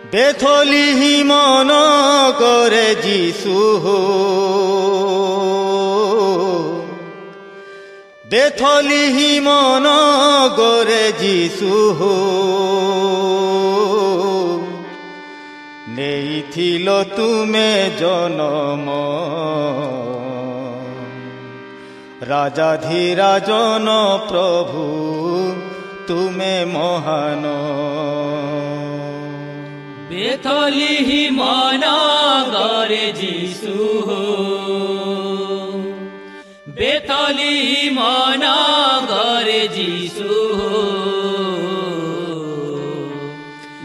বেথলিহি মন করে যিশু বেথলিহি মন করে যিশু নেইথিল তুমে জনম রাজাধিরাজন প্রভু তুমে মহান বেথলিহি মন করে যিশু বেথলিহি মন করে যিশু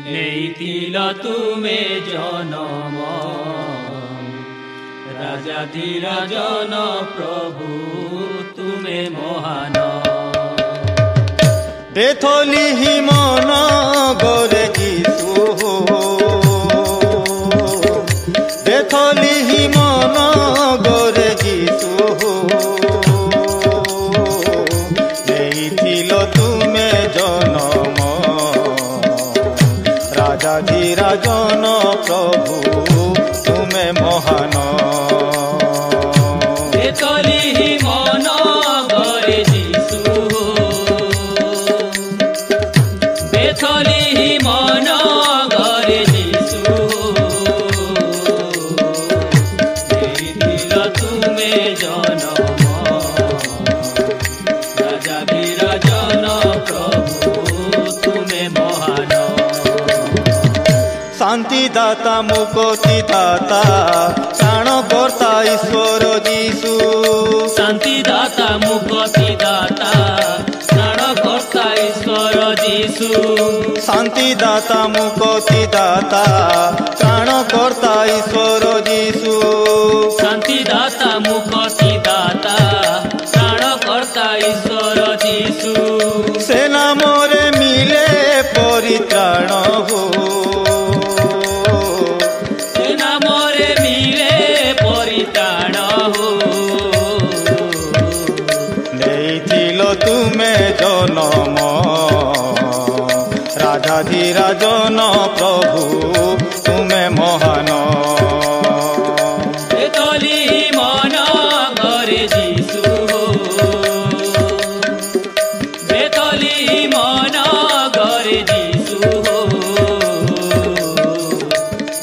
নেইথিল তুমে জনম রাজাধিরাজন প্রভু তুমে মহান বেথলিহি মন করে যিশু বেথলিহি মন করে যিশু নেইথিল তুমে জনম রাজাধিরাজন প্রভু তুমে মহান বেথলিহি মন করে যিশু বেথলিহি মন করে যিশু নেইথিল তুমে জনম রাজাধিরাজন প্রভু তুমে মহান শান্তিদাতা মুক্তিদাতা প্রাণকর্তা ঈশ্বর যিশু শান্তিদাতা মুক্তিদাতা প্রাণকর্তা ঈশ্বর যিশু শান্তিদাতা মুক্তিদাতা প্রাণকর্তা ঈশ্বর যিশু শান্তিদাতা মুক্তিদাতা প্রাণকর্তা ঈশ্বর যিশু সে নামরে মিলে পরিত্রাণ হো সে নামরে মিলে পরিত্রাণ হো নেইথিল তুমে জনম রাজাধিরাজন প্রভু তুমে মহান বেথলিহি মন করে যিশু বেথলিহি মন করে যিশু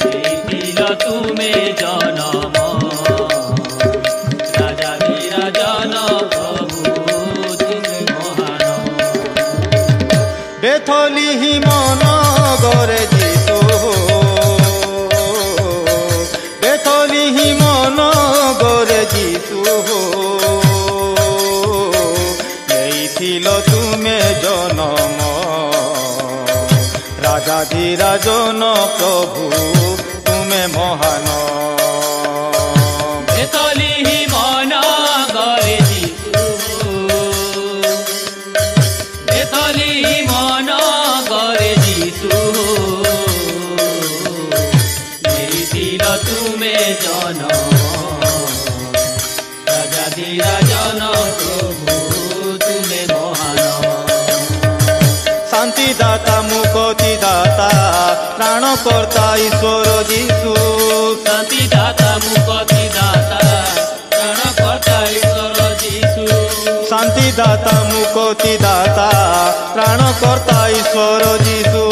নেইথিল তুমে জনম রাজাধিরাজন প্রভু তুমে মহান বেথলিহি মন করে যিশু বেথলিহি মন করে যিশু নেইথিল তুমে জনম রাজাধিরাজন প্রভু তুমে মহান বেথলিহি মন করে যিশু বেথলিহি মন করে যিশু নেইথিল তুমে জনম রাজাধিরাজন প্রভু তুমে মহান শান্তিদাতা মুক্তিদাতা প্রাণকর্তা ঈশ্বর যিশু শান্তিদাতা মুক্তিদাতা প্রাণকর্তা ঈশ্বর যিশু শান্তিদাতা মুক্তিদাতা প্রাণকর্তা ঈশ্বর যিশু